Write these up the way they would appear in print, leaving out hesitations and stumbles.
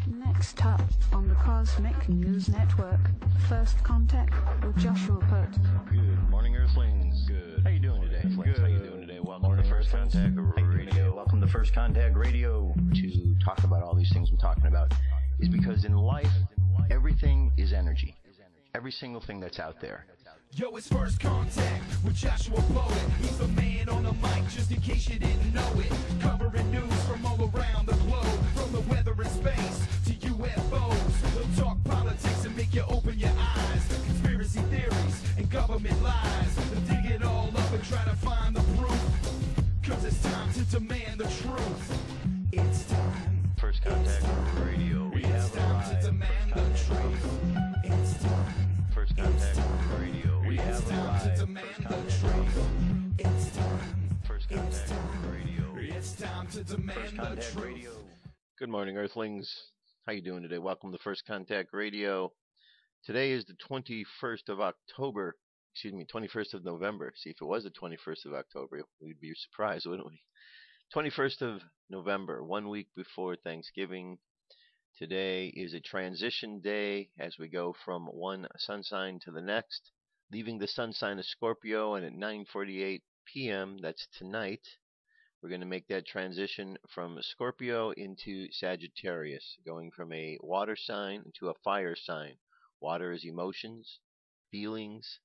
Next up on the Cosmic News Network, First Contact with Joshua Pert. Good morning, Earthlings. Good. How you doing today? Good. How you doing today? Welcome to First Contact Radio. Welcome to First Contact Radio. To talk about all these things we're talking about is because in life, everything is energy. Every single thing that's out there. Yo, it's First Contact with Joshua Poet. He's the man on the mic, just in case you didn't know it. Covering news from all around the globe, from the weather and space to UFOs. He'll talk politics and make you open your eyes. Conspiracy theories and government lies. They'll dig it all up and try to find the proof. Cause it's time to demand the truth. It's time. First Contact Radio. We It's time to demand the truth. It's time. First Contact Radio. We It's have time arrived. to demand the truth. It's time. First Contact Radio. It's time to demand First the Contact truth. Radio. Good morning, Earthlings. How you doing today? Welcome to First Contact Radio. Today is the 21st of October. 21st of November. See, if it was the 21st of October, we'd be surprised, wouldn't we? 21st of November, 1 week before Thanksgiving. Today is a transition day as we go from one sun sign to the next, leaving the sun sign of Scorpio, and at 9:48 p.m., that's tonight, we're going to make that transition from Scorpio into Sagittarius, going from a water sign into a fire sign. Water is emotions, feelings,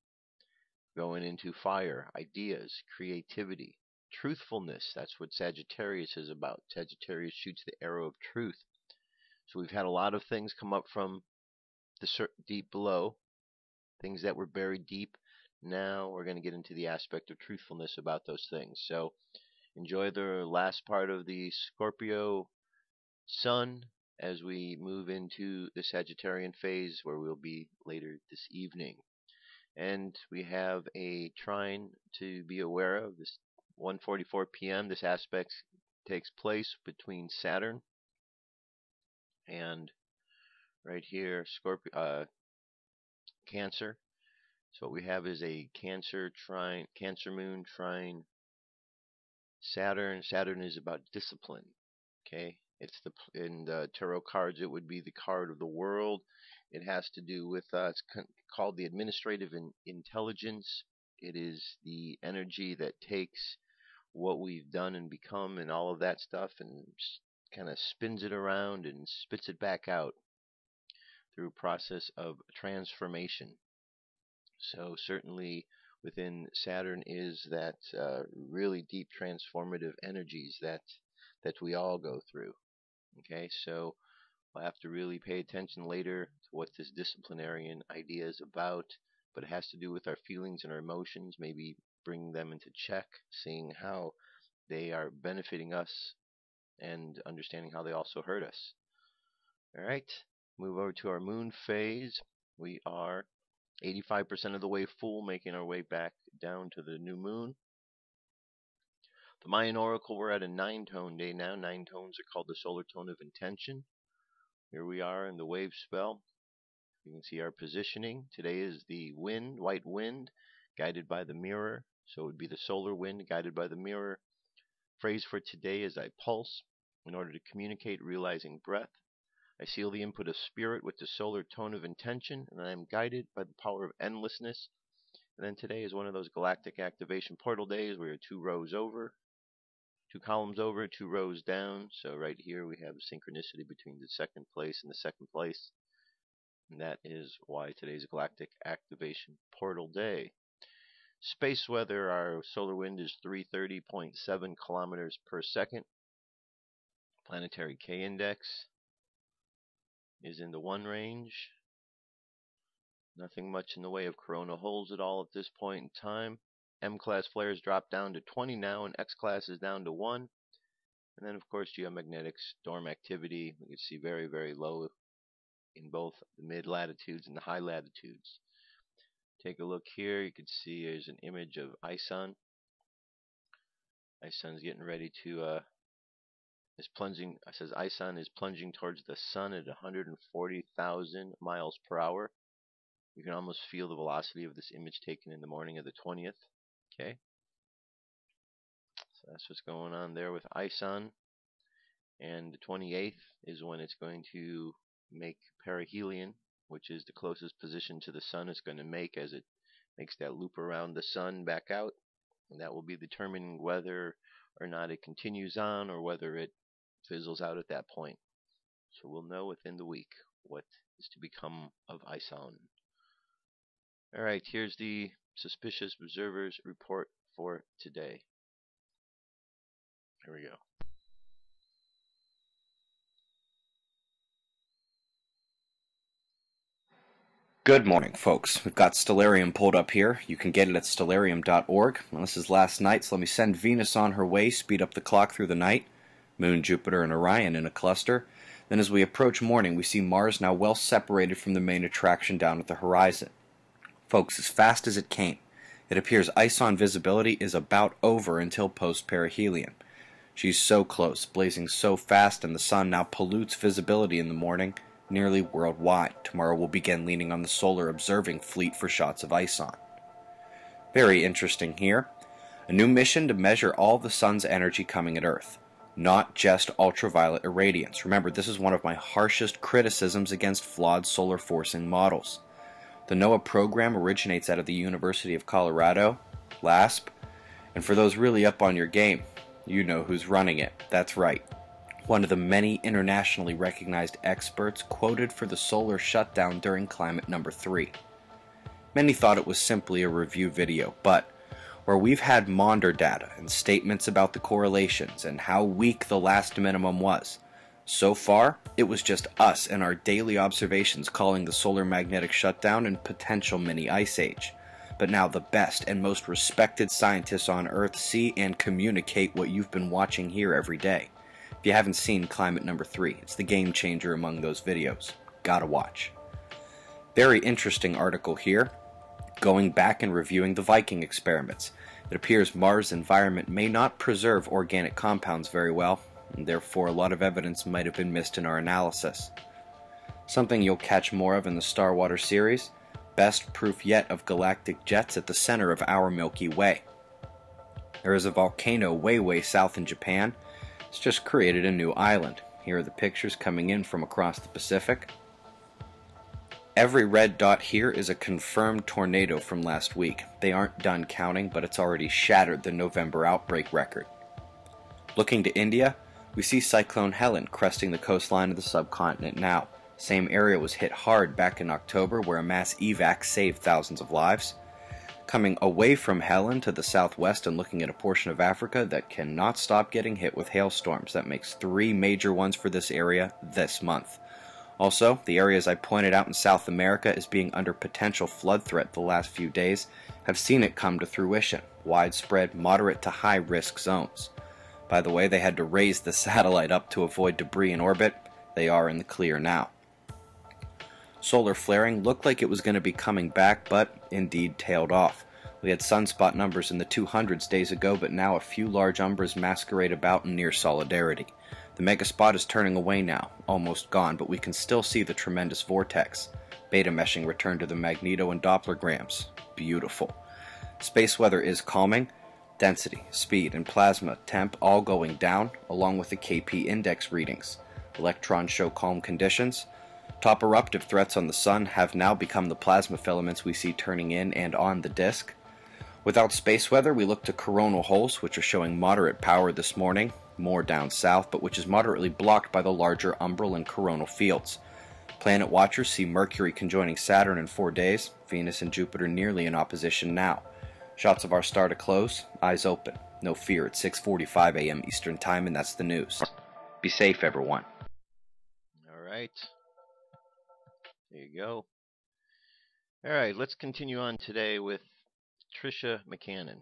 going into fire, ideas, creativity, truthfulness. That's what Sagittarius is about. Sagittarius shoots the arrow of truth. So we've had a lot of things come up from the deep below, things that were buried deep. Now we're going to get into the aspect of truthfulness about those things. So enjoy the last part of the Scorpio sun as we move into the Sagittarian phase, where we'll be later this evening. And we have a trine to be aware of. This 1:44 p.m. This aspect takes place between Saturn and right here Scorpio, Cancer. So what we have is a Cancer trine, Cancer moon trine Saturn. Saturn is about discipline. Okay, it's in the tarot cards. It would be the card of the world. It has to do with it's called the administrative intelligence. It is the energy that takes what we've done and become and all of that stuff and kind of spins it around and spits it back out through a process of transformation. So certainly within Saturn is that really deep transformative energies that we all go through. Okay, so we'll have to really pay attention later to what this disciplinarian idea is about, but it has to do with our feelings and our emotions, maybe bringing them into check, seeing how they are benefiting us and understanding how they also hurt us. All right, move over to our moon phase. We are 85% of the way full, making our way back down to the new moon. The Mayan Oracle, we're at a 9-tone day now. 9 tones are called the solar tone of intention. Here we are in the wave spell. You can see our positioning. Today is the wind, white wind, guided by the mirror. So it would be the solar wind guided by the mirror. Phrase for today is I pulse in order to communicate, realizing breath. I seal the input of spirit with the solar tone of intention, and I am guided by the power of endlessness. And then today is one of those galactic activation portal days where you're 2 rows over, 2 columns over, 2 rows down. So right here we have a synchronicity between the second place and the second place. And that is why today's galactic activation portal day. Spaceweather, our solar wind is 330.7 kilometers per second. Planetary K index is in the 1 range. Nothing much in the way of corona holes at all at this point in time. M-class flares drop down to 20 now, and X-class is down to 1. And then, of course, geomagnetic storm activity. We can see very, very low in both the mid-latitudes and the high latitudes. Take a look here. You can see there's an image of ISON. ISON's getting ready to is plunging. It says ISON is plunging towards the sun at 140,000 miles per hour. You can almost feel the velocity of this image taken in the morning of the 20th. Okay, so that's what's going on there with ISON. and the 28th is when it's going to make perihelion, which is the closest position to the sun it's going to make as it makes that loop around the sun back out, and that will be determining whether or not it continues on or whether it fizzles out at that point. So we'll know within the week what is to become of ISON. Alright, here's the Suspicious Observers report for today. Here we go. Good morning, folks. We've got Stellarium pulled up here. You can get it at stellarium.org. Well, this is last night, so let me send Venus on her way, speed up the clock through the night. Moon, Jupiter, and Orion in a cluster. Then as we approach morning, we see Mars now well separated from the main attraction down at the horizon. Folks, as fast as it came, it appears ISON visibility is about over until post-perihelion. She's so close, blazing so fast, and the sun now pollutes visibility in the morning, nearly worldwide. Tomorrow we'll begin leaning on the solar observing fleet for shots of ISON. Very interesting here. A new mission to measure all the sun's energy coming at Earth, not just ultraviolet irradiance. Remember, this is one of my harshest criticisms against flawed solar forcing models. The NOAA program originates out of the University of Colorado, LASP, and for those really up on your game, you know who's running it. That's right. One of the many internationally recognized experts quoted for the solar shutdown during climate number 3. Many thought it was simply a review video, but where we've had Maunder data and statements about the correlations and how weak the last minimum was, so far it was just us and our daily observations calling the solar magnetic shutdown and potential mini ice age. But now the best and most respected scientists on Earth see and communicate what you've been watching here every day. If you haven't seen climate number 3, it's the game changer among those videos. Gotta watch. Very interesting article here, going back and reviewing the Viking experiments. It appears Mars' environment may not preserve organic compounds very well, and therefore a lot of evidence might have been missed in our analysis. Something you'll catch more of in the Starwater series, best proof yet of galactic jets at the center of our Milky Way. There is a volcano way south in Japan. It's just created a new island. Here are the pictures coming in from across the Pacific. Every red dot here is a confirmed tornado from last week. They aren't done counting, but it's already shattered the November outbreak record. Looking to India, we see Cyclone Helen cresting the coastline of the subcontinent now. Same area was hit hard back in October, where a mass evac saved thousands of lives. Coming away from Helen to the southwest and looking at a portion of Africa that cannot stop getting hit with hailstorms. That makes 3 major ones for this area this month. Also, the areas I pointed out in South America as being under potential flood threat the last few days have seen it come to fruition. Widespread, moderate to high risk zones. By the way, they had to raise the satellite up to avoid debris in orbit. They are in the clear now. Solar flaring looked like it was going to be coming back, but indeed tailed off. We had sunspot numbers in the 200s days ago, but now a few large umbras masquerade about in near solidarity. The megaspot is turning away now, almost gone, but we can still see the tremendous vortex. Beta meshing returned to the magneto and Dopplergrams. Beautiful. Space weather is calming. Density, speed, and plasma temp all going down, along with the KP index readings. Electrons show calm conditions. Top eruptive threats on the sun have now become the plasma filaments we see turning in and on the disk. Without space weather, we look to coronal holes, which are showing moderate power this morning, more down south, but which is moderately blocked by the larger umbral and coronal fields. Planet watchers see Mercury conjoining Saturn in 4 days, Venus and Jupiter nearly in opposition now. Shots of our star to close, eyes open. No fear, it's 6:45 a.m. Eastern Time, and that's the news. Be safe, everyone. Alright. There you go. Alright, let's continue on today with Tricia McCannon.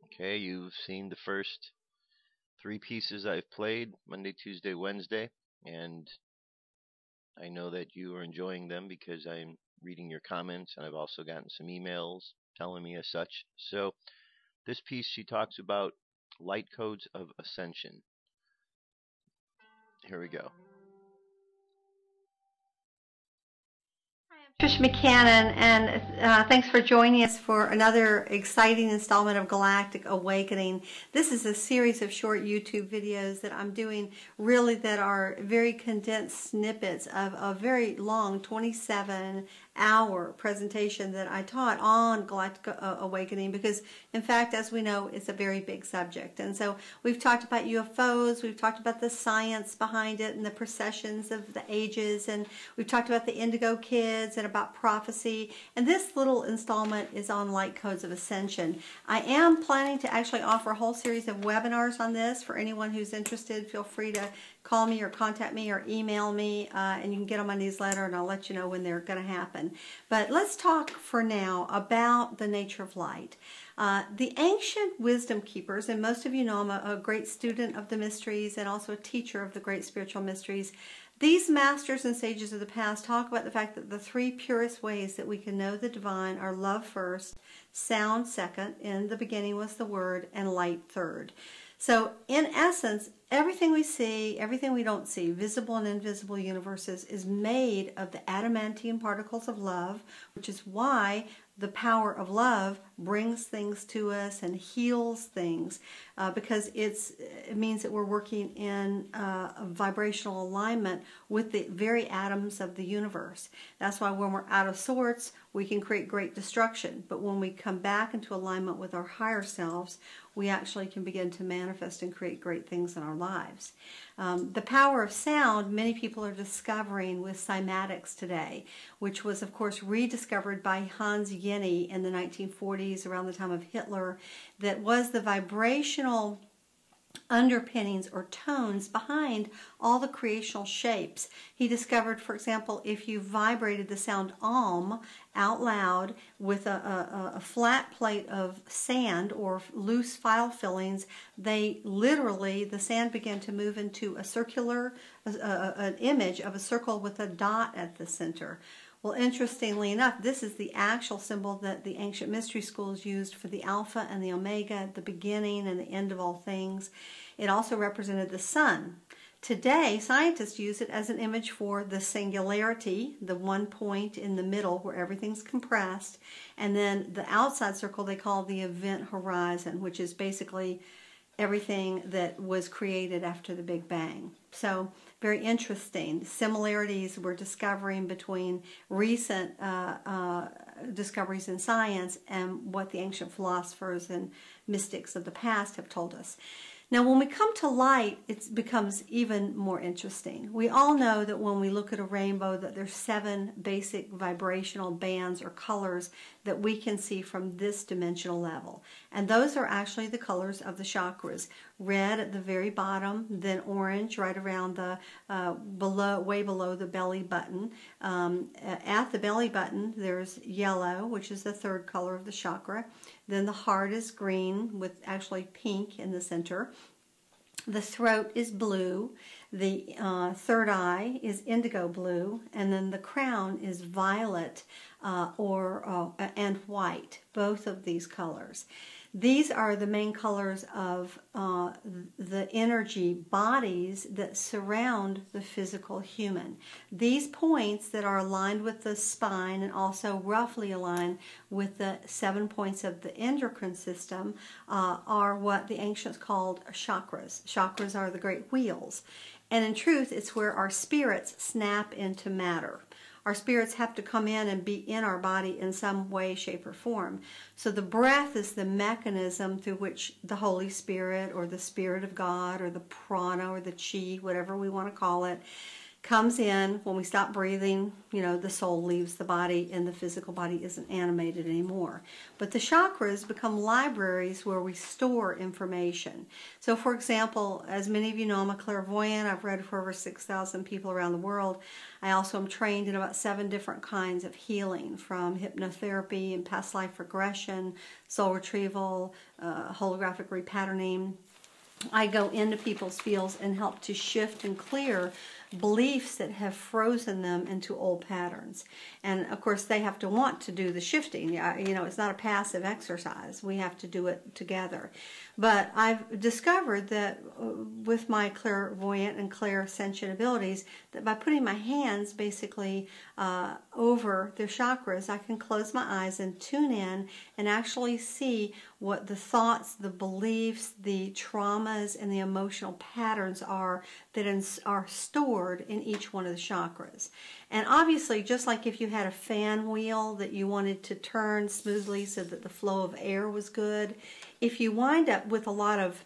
Okay, you've seen the first 3 pieces I've played, Monday, Tuesday, Wednesday, and I know that you are enjoying them because I'm reading your comments, and I've also gotten some emails telling me as such. So this piece, she talks about Lightcodes of Ascension. Here we go. Hi, I'm Tricia McCannon, and thanks for joining us for another exciting installment of Galactic Awakening. This is a series of short YouTube videos that I'm doing really that are very condensed snippets of a very long 27-hour presentation that I taught on Galactic Awakening because, in fact, as we know, it's a very big subject. And so we've talked about UFOs, we've talked about the science behind it and the processions of the ages, and we've talked about the Indigo Kids and about prophecy, and this little installment is on Lightcodes of Ascension. I am planning to actually offer a whole series of webinars on this. For anyone who's interested, feel free to call me or contact me or email me, and you can get on my newsletter and I'll let you know when they're going to happen. But let's talk for now about the nature of light. The ancient wisdom keepers, and most of you know I'm a great student of the mysteries and also a teacher of the great spiritual mysteries. These masters and sages of the past talk about the fact that the three purest ways that we can know the divine are love first, sound second, in the beginning was the word, and light third. So in essence, everything we see, everything we don't see, visible and invisible universes, is made of the adamantium particles of love, which is why the power of love brings things to us and heals things, because it means that we're working in a vibrational alignment with the very atoms of the universe. That's why when we're out of sorts, we can create great destruction. But when we come back into alignment with our higher selves, we actually can begin to manifest and create great things in our lives. The power of sound, many people are discovering with cymatics today, which was, of course, rediscovered by Xinyi in the 1940s, around the time of Hitler, that was the vibrational underpinnings or tones behind all the creational shapes. He discovered, for example, if you vibrated the sound Om out loud with a flat plate of sand or loose file fillings, the sand began to move into a circular, an image of a circle with a dot at the center. Well, interestingly enough, this is the actual symbol that the ancient mystery schools used for the Alpha and the Omega, the beginning and the end of all things. It also represented the sun. Today, scientists use it as an image for the singularity, the one point in the middle where everything's compressed, and then the outside circle they call the event horizon, which is basically everything that was created after the Big Bang. So, very interesting. Similarities we're discovering between recent discoveries in science and what the ancient philosophers and mystics of the past have told us. Now, when we come to light, it becomes even more interesting. We all know that when we look at a rainbow, that there's 7 basic vibrational bands or colors that we can see from this dimensional level. And those are actually the colors of the chakras. Red at the very bottom, then orange right around the way below the belly button. At the belly button, there's yellow, which is the 3rd color of the chakra. Then the heart is green with actually pink in the center. The throat is blue. The third eye is indigo blue. And then the crown is violet and white, both of these colors. These are the main colors of the energy bodies that surround the physical human. These points that are aligned with the spine and also roughly aligned with the 7 points of the endocrine system are what the ancients called chakras. Chakras are the great wheels. And in truth, it's where our spirits snap into matter. Our spirits have to come in and be in our body in some way, shape, or form. So the breath is the mechanism through which the Holy Spirit or the Spirit of God or the prana or the chi, whatever we want to call it, comes in. When we stop breathing, the soul leaves the body and the physical body isn't animated anymore. But the chakras become libraries where we store information. So for example, as many of you know, I'm a clairvoyant. I've read for over 6,000 people around the world. I also am trained in about 7 different kinds of healing, from hypnotherapy and past life regression, soul retrieval, holographic repatterning, I go into people's fields and help to shift and clear beliefs that have frozen them into old patterns. And of course they have to want to do the shifting. You know, it's not a passive exercise. We have to do it together. But I've discovered that with my clairvoyant and clairsentient abilities, that by putting my hands basically over the chakras, I can close my eyes and tune in and actually see what the thoughts, the beliefs, the traumas, and the emotional patterns are that are stored in each one of the chakras. And obviously, just like if you had a fan wheel that you wanted to turn smoothly so that the flow of air was good, if you wind up with a lot of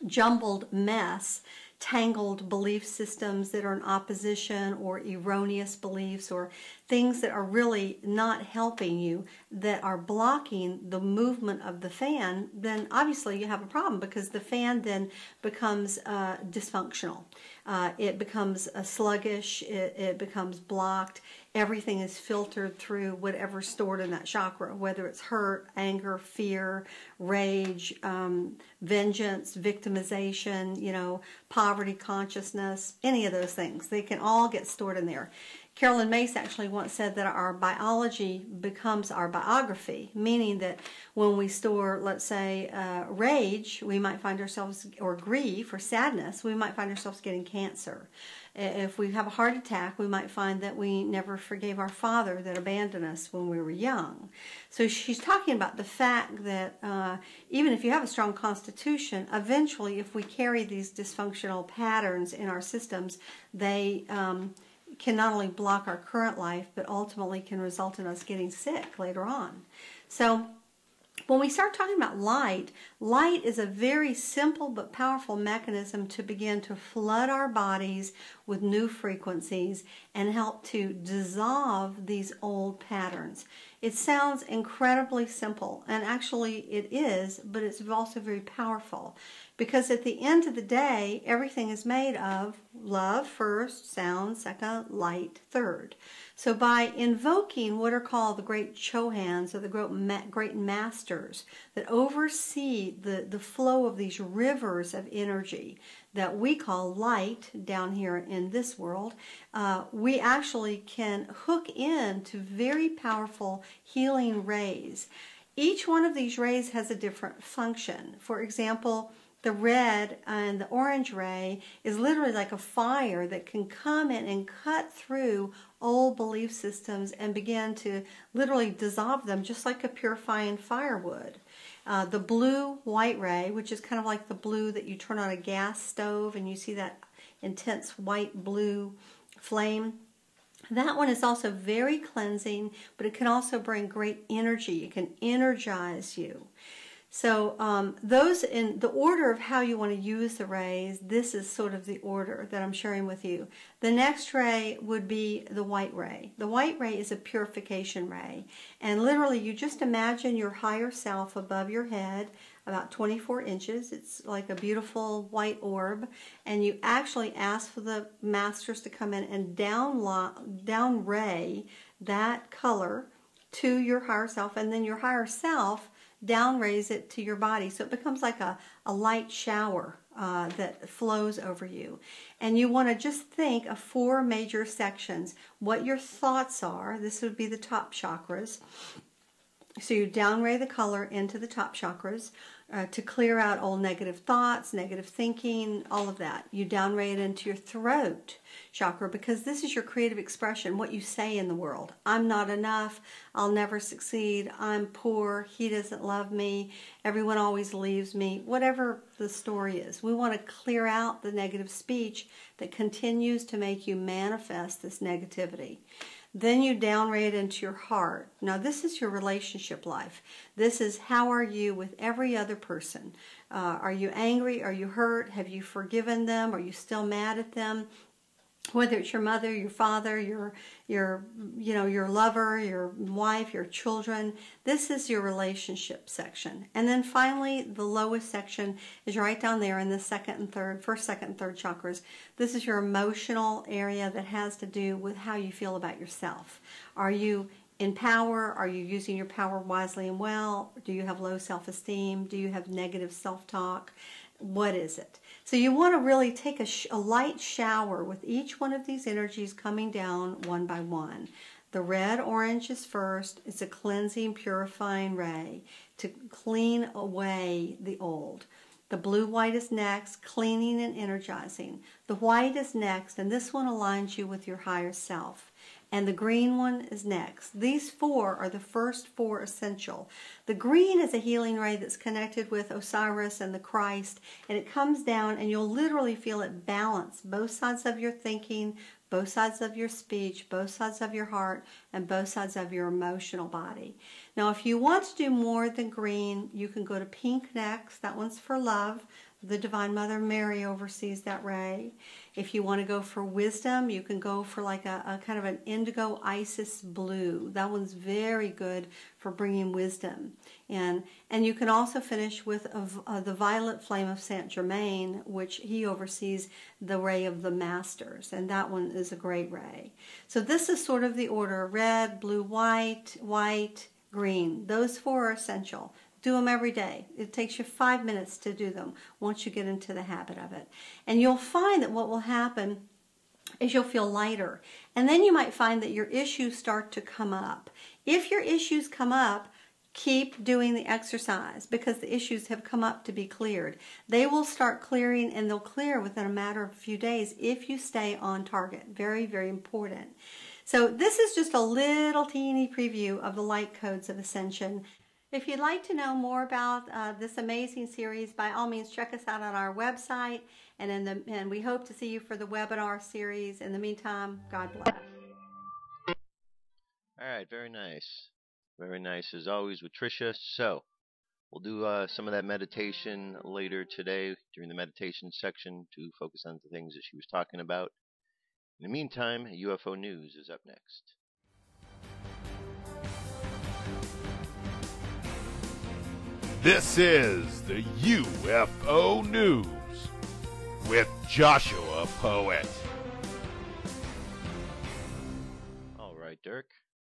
jumbled mess, tangled belief systems that are in opposition, or erroneous beliefs, or things that are really not helping you, that are blocking the movement of the fan, then obviously you have a problem, because the fan then becomes dysfunctional. It becomes sluggish, it becomes blocked. Everything is filtered through whatever's stored in that chakra, whether it's hurt, anger, fear, rage, vengeance, victimization, you know, poverty consciousness, any of those things. They can all get stored in there. Carolyn Mace actually once said that our biology becomes our biography, meaning that when we store, let's say, rage, we might find ourselves, or grief or sadness, we might find ourselves getting cancer. If we have a heart attack, we might find that we never forgave our father that abandoned us when we were young. So she's talking about the fact that even if you have a strong constitution, eventually if we carry these dysfunctional patterns in our systems, they can not only block our current life, but ultimately can result in us getting sick later on. So when we start talking about light, light is a very simple but powerful mechanism to begin to flood our bodies with new frequencies and help to dissolve these old patterns. It sounds incredibly simple, and actually it is, but it's also very powerful, because at the end of the day, everything is made of love first, sound second, light third. So by invoking what are called the great Chohans, or the great masters that oversee the flow of these rivers of energy that we call light down here in this world, we actually can hook into very powerful healing rays. Each one of these rays has a different function. For example, the red and the orange ray is literally like a fire that can come in and cut through old belief systems and begin to literally dissolve them, just like a purifying fire would. The blue-white ray, which is kind of like the blue that you turn on a gas stove and you see that intense white-blue flame, that one is also very cleansing, but it can also bring great energy. It can energize you. So those, in the order of how you want to use the rays, this is sort of the order that I'm sharing with you. The next ray would be the white ray. The white ray is a purification ray. And literally you just imagine your higher self above your head, about 24 inches. It's like a beautiful white orb. And you actually ask for the masters to come in and down ray that color to your higher self. And then your higher self down raise it to your body, so it becomes like a light shower that flows over you. And you want to just think of 4 major sections. What your thoughts are, this would be the top chakras. So you down ray the color into the top chakras to clear out all negative thoughts, negative thinking, all of that. You down ray it into your throat chakra, because this is your creative expression, what you say in the world. I'm not enough, I'll never succeed, I'm poor, he doesn't love me, everyone always leaves me, whatever the story is. We want to clear out the negative speech that continues to make you manifest this negativity. Then you down ray it into your heart. Now this is your relationship life. This is how are you with every other person. Are you angry? Are you hurt? Have you forgiven them? Are you still mad at them? Whether it's your mother, your father, your lover, your wife, your children, this is your relationship section. And then finally, the lowest section is right down there in the first, second, and third chakras. This is your emotional area that has to do with how you feel about yourself. Are you in power? Are you using your power wisely and well? Do you have low self-esteem? Do you have negative self-talk? what is it? So you want to really take a light shower with each one of these energies coming down one by one. The red orange is first. It's a cleansing, purifying ray to clean away the old. The blue white is next, cleaning and energizing. The white is next, and this one aligns you with your higher self. And the green one is next. These four are the first four essential. The green is a healing ray that's connected with Osiris and the Christ, and it comes down and you'll literally feel it balance both sides of your thinking, both sides of your speech, both sides of your heart, and both sides of your emotional body. Now, if you want to do more than green, you can go to pink next. That one's for love. The Divine Mother Mary oversees that ray. If you want to go for wisdom, you can go for like a kind of an indigo Isis blue. That one's very good for bringing wisdom. And you can also finish with the violet flame of Saint Germain, which he oversees the ray of the masters. And that one is a great ray. So this is sort of the order: red, blue, white, white, green. Those four are essential. Do them every day. It takes you 5 minutes to do them once you get into the habit of it. And you'll find that what will happen is you'll feel lighter. And then you might find that your issues start to come up. If your issues come up, keep doing the exercise because the issues have come up to be cleared. They will start clearing, and they'll clear within a matter of a few days if you stay on target. Very, very important. So this is just a little teeny preview of the light codes of Ascension. If you'd like to know more about this amazing series, by all means check us out on our website, and we hope to see you for the webinar series. In the meantime, God bless. All right, very nice. Very nice as always with Tricia. So we'll do some of that meditation later today during the meditation section to focus on the things that she was talking about. In the meantime, UFO News is up next. This is the UFO News with Joshua Poet. All right, Dirk.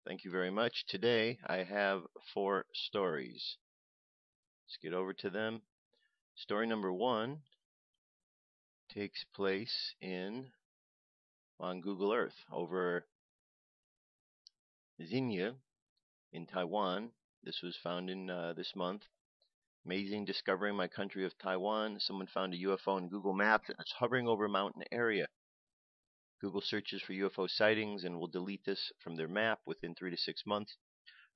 Thank you very much. Today I have 4 stories. Let's get over to them. Story number 1 takes place on Google Earth over Xinyi in Taiwan. This was found in this month. Amazing discovery in my country of Taiwan. Someone found a UFO on Google Maps and it's hovering over a mountain area. Google searches for UFO sightings and will delete this from their map within 3 to 6 months.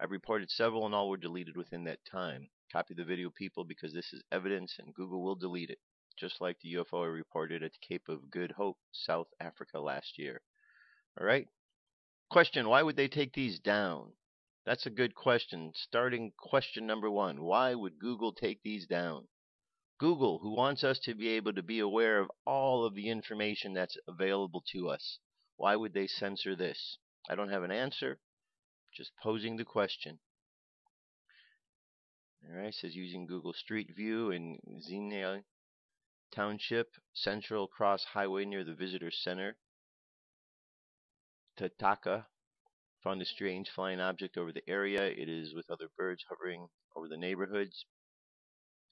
I've reported several and all were deleted within that time. Copy the video, people, because this is evidence and Google will delete it, just like the UFO I reported at the Cape of Good Hope, South Africa last year. Alright? Question: why would they take these down? That's a good question. Starting question number 1. Why would Google take these down? Google, who wants us to be able to be aware of all of the information that's available to us. Why would they censor this? I don't have an answer. Just posing the question. Alright, says using Google Street View in Xinyi Township, Central Cross Highway near the Visitor Center. Tertelgte found a strange flying object over the area. It is with other birds hovering over the neighborhoods.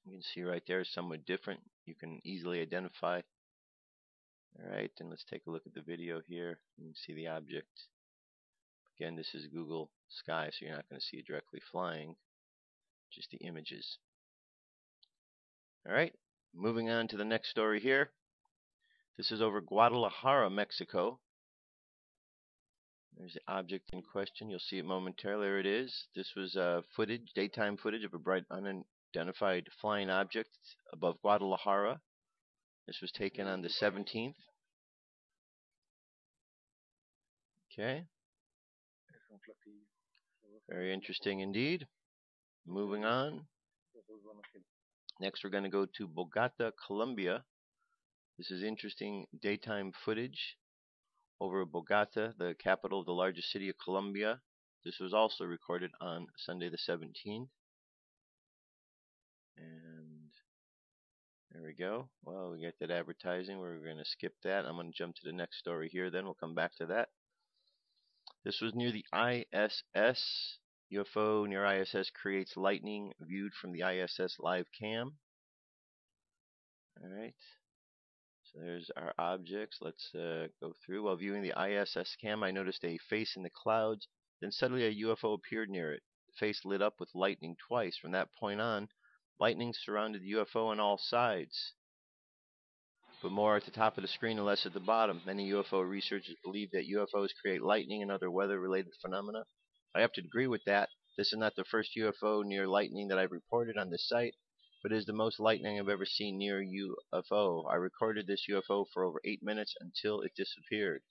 You can see right there, somewhat different. You can easily identify. Alright, then let's take a look at the video here. You can see the object. Again, this is Google Sky, so you're not going to see it directly flying, just the images. Alright, moving on to the next story here. This is over Guadalajara, Mexico. There's the object in question. You'll see it momentarily. There it is. This was footage, daytime footage of a bright unidentified flying object above Guadalajara. This was taken on the 17th. Okay. Very interesting indeed. Moving on. Next we're going to go to Bogota, Colombia. This is interesting daytime footage over Bogota, the capital of the largest city of Colombia. This was also recorded on Sunday the 17th. And there we go. Well, we got that advertising. We're going to skip that. I'm going to jump to the next story here, then we'll come back to that. This was near the ISS. UFO near ISS creates lightning viewed from the ISS live cam. Alright. So there's our objects. Let's go through. While viewing the ISS cam, I noticed a face in the clouds. Then suddenly a UFO appeared near it. The face lit up with lightning twice. From that point on, lightning surrounded the UFO on all sides, but more at the top of the screen and less at the bottom. Many UFO researchers believe that UFOs create lightning and other weather-related phenomena. I have to agree with that. This is not the first UFO near lightning that I've reported on this site, but it is the most lightning I've ever seen near a UFO. I recorded this UFO for over 8 minutes until it disappeared.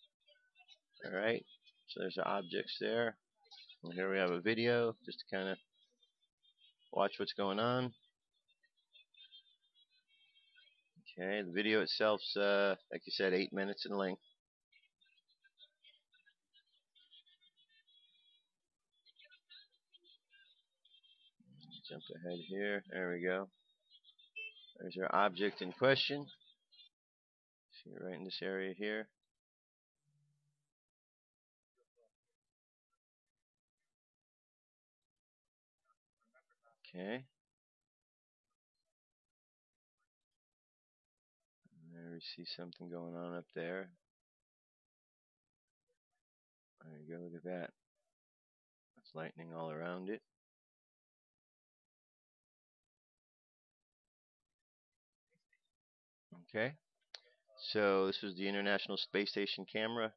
Alright, so there's the objects there. And here we have a video just to kind of watch what's going on. Okay, the video itself's, like you said, 8 minutes in length. Jump ahead here. There we go. There's our object in question. See it right in this area here. Okay. There we see something going on up there. There you go, look at that. That's lightning all around it. Okay. So this was the International Space Station camera,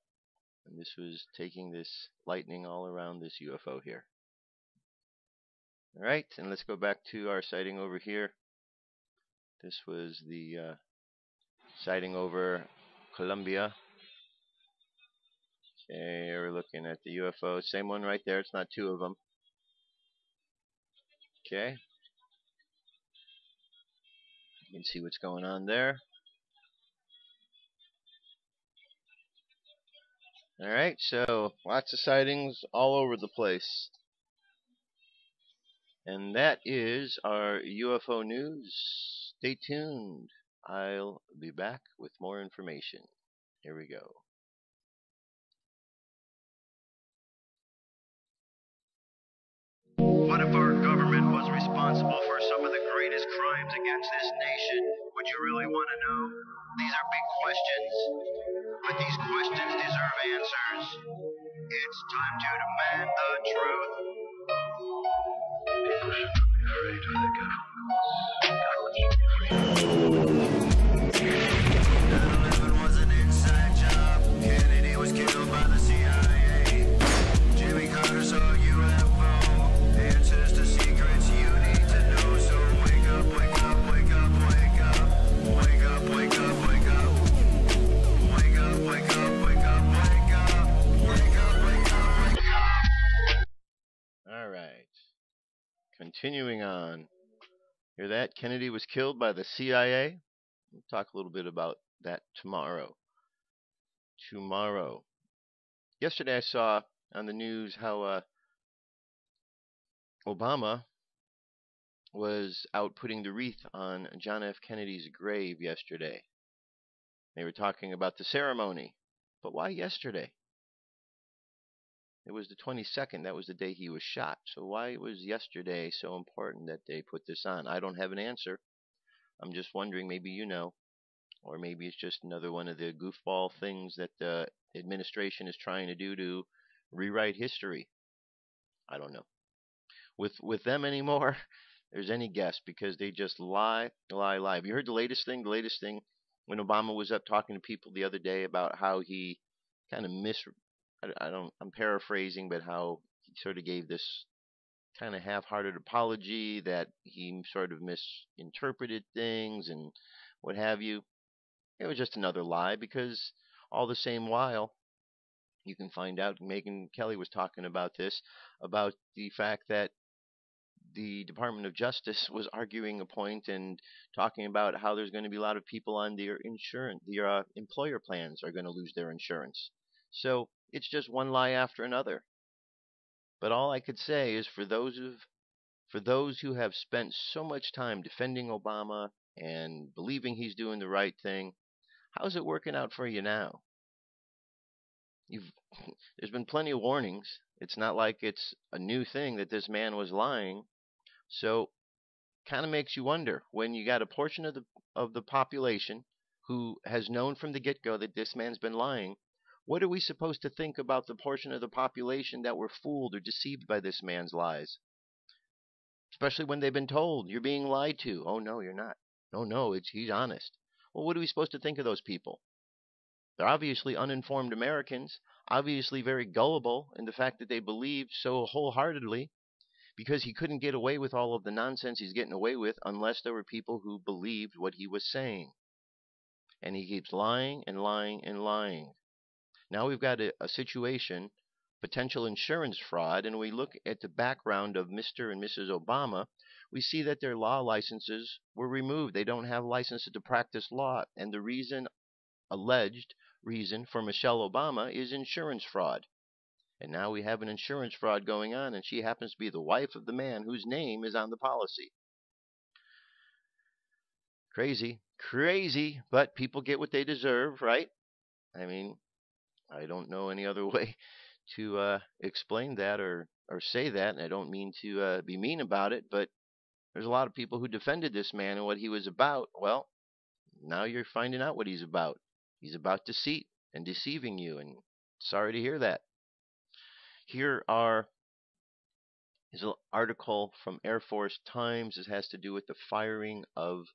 and this was taking this lightning all around this UFO here. Alright, and let's go back to our sighting over here. This was the sighting over Colombia. Okay, we're looking at the UFO. Same one right there. It's not two of them. Okay. You can see what's going on there. Alright, so lots of sightings all over the place. And that is our UFO news. Stay tuned. I'll be back with more information. Here we go. What if our government was responsible for some of the greatest crimes against this nation? Would you really want to know? These are big questions, but these questions deserve answers. It's time to demand the truth. People should not be afraid when they get phone calls. 9/11 was an inside job. Kennedy was killed by the CIA. Jimmy Carter saw UFO. Answers to secrets you need to know. So wake up, wake up, wake up, wake up. Wake up, wake up, wake up. Wake up, wake up, wake up, wake up. Wake up, wake up, wake up. Alright. Continuing on. Hear that? Kennedy was killed by the CIA. We'll talk a little bit about that tomorrow. Yesterday I saw on the news how Obama was out putting the wreath on John F. Kennedy's grave yesterday. They were talking about the ceremony. But why yesterday? It was the 22nd. That was the day he was shot. So why was yesterday so important that they put this on? I don't have an answer. I'm just wondering, maybe you know. Or maybe it's just another one of the goofball things that the administration is trying to do to rewrite history. I don't know. With them anymore, there's any guess, because they just lie. Have you heard the latest thing? The latest thing, when Obama was up talking to people the other day about how he kind of I'm paraphrasing, but how he sort of gave this kind of half-hearted apology, that he sort of misinterpreted things and what have you. It was just another lie, because all the same while, you can find out, Megyn Kelly was talking about this, about the fact that the Department of Justice was arguing a point and talking about how there's going to be a lot of people on their insurance, their employer plans are going to lose their insurance. So it's just one lie after another. But all I could say is, for those who have spent so much time defending Obama and believing he's doing the right thing, how's it working out for you now? There's been plenty of warnings. It's not like it's a new thing that this man was lying. So kind of makes you wonder when you got a portion of the population who has known from the get-go that this man's been lying. What are we supposed to think about the portion of the population that were fooled or deceived by this man's lies? Especially when they've been told, you're being lied to. Oh, no, you're not. Oh, no, he's honest. Well, what are we supposed to think of those people? They're obviously uninformed Americans, obviously very gullible in the fact that they believed so wholeheartedly, because he couldn't get away with all of the nonsense he's getting away with unless there were people who believed what he was saying. And he keeps lying and lying and lying. Now we've got a situation, potential insurance fraud, and we look at the background of Mr. and Mrs. Obama, we see that their law licenses were removed. They don't have licenses to practice law, and the alleged reason for Michelle Obama is insurance fraud. And now we have an insurance fraud going on, and she happens to be the wife of the man whose name is on the policy. Crazy, crazy, but people get what they deserve, right? I mean, I don't know any other way to explain that or say that, and I don't mean to be mean about it, but there's a lot of people who defended this man and what he was about. Well, now you're finding out what he's about. He's about deceit and deceiving you, and sorry to hear that. Here is an article from Air Force Times. This has to do with the firing of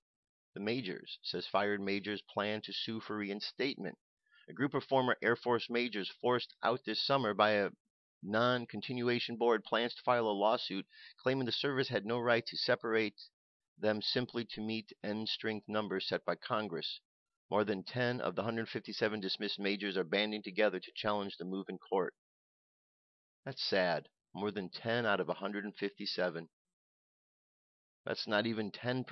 the majors. It says fired majors plan to sue for reinstatement. A group of former Air Force majors forced out this summer by a non-continuation board plans to file a lawsuit claiming the service had no right to separate them simply to meet end-strength numbers set by Congress. More than 10 of the 157 dismissed majors are banding together to challenge the move in court. That's sad. More than 10 out of 157. That's not even 10%.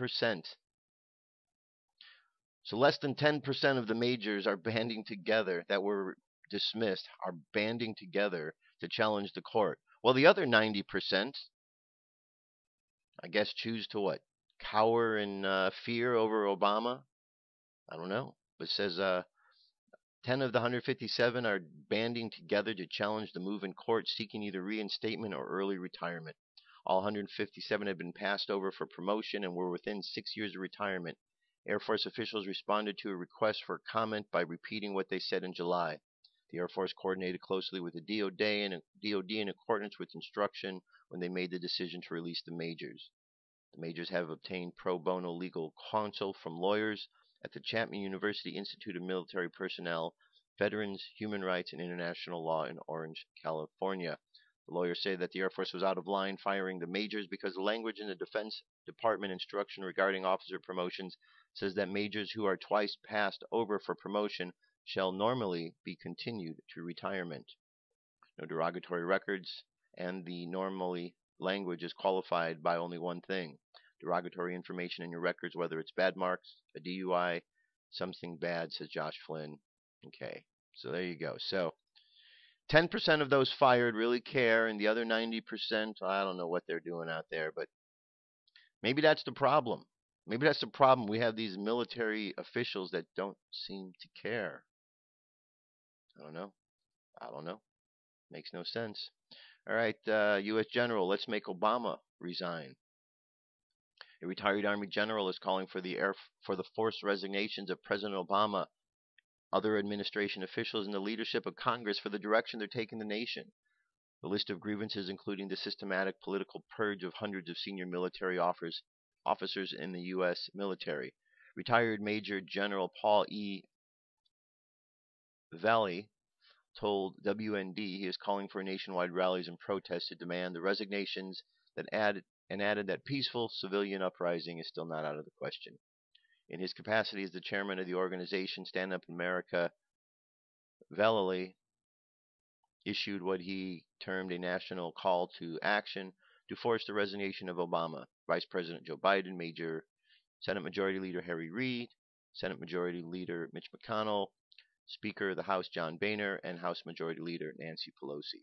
So less than 10% of the majors are banding together that were dismissed, are banding together to challenge the court. Well, the other 90%, I guess, choose to what? Cower in fear over Obama? I don't know. But it says 10 of the 157 are banding together to challenge the move in court, seeking either reinstatement or early retirement. All 157 had been passed over for promotion and were within 6 years of retirement. Air Force officials responded to a request for comment by repeating what they said in July. The Air Force coordinated closely with the DoD in accordance with instruction when they made the decision to release the majors. The majors have obtained pro bono legal counsel from lawyers at the Chapman University Institute of Military Personnel, Veterans, Human Rights, and International Law in Orange, California. The lawyers say that the Air Force was out of line firing the majors because the language in the Defense Department instruction regarding officer promotions says that majors who are twice passed over for promotion shall normally be continued to retirement. No derogatory records, and the normally language is qualified by only one thing: derogatory information in your records, whether it's bad marks, a DUI, something bad, says Josh Flynn. Okay, so there you go. So 10% of those fired really care, and the other 90%, I don't know what they're doing out there, but maybe that's the problem. Maybe that's the problem. We have these military officials that don't seem to care. I don't know. Makes no sense. All right, U.S. General, let's make Obama resign. A retired Army general is calling for the forced resignations of President Obama, other administration officials, and the leadership of Congress for the direction they're taking the nation. The list of grievances including the systematic political purge of hundreds of senior military officers in the U.S. military. Retired Major General Paul E. Valley told WND he is calling for nationwide rallies and protests to demand the resignations added that peaceful civilian uprising is still not out of the question. In his capacity as the chairman of the organization Stand Up America, Valley issued what he termed a national call to action to force the resignation of Obama, Vice President Joe Biden, Senate Majority Leader Harry Reid, Senate Majority Leader Mitch McConnell, Speaker of the House John Boehner, and House Majority Leader Nancy Pelosi.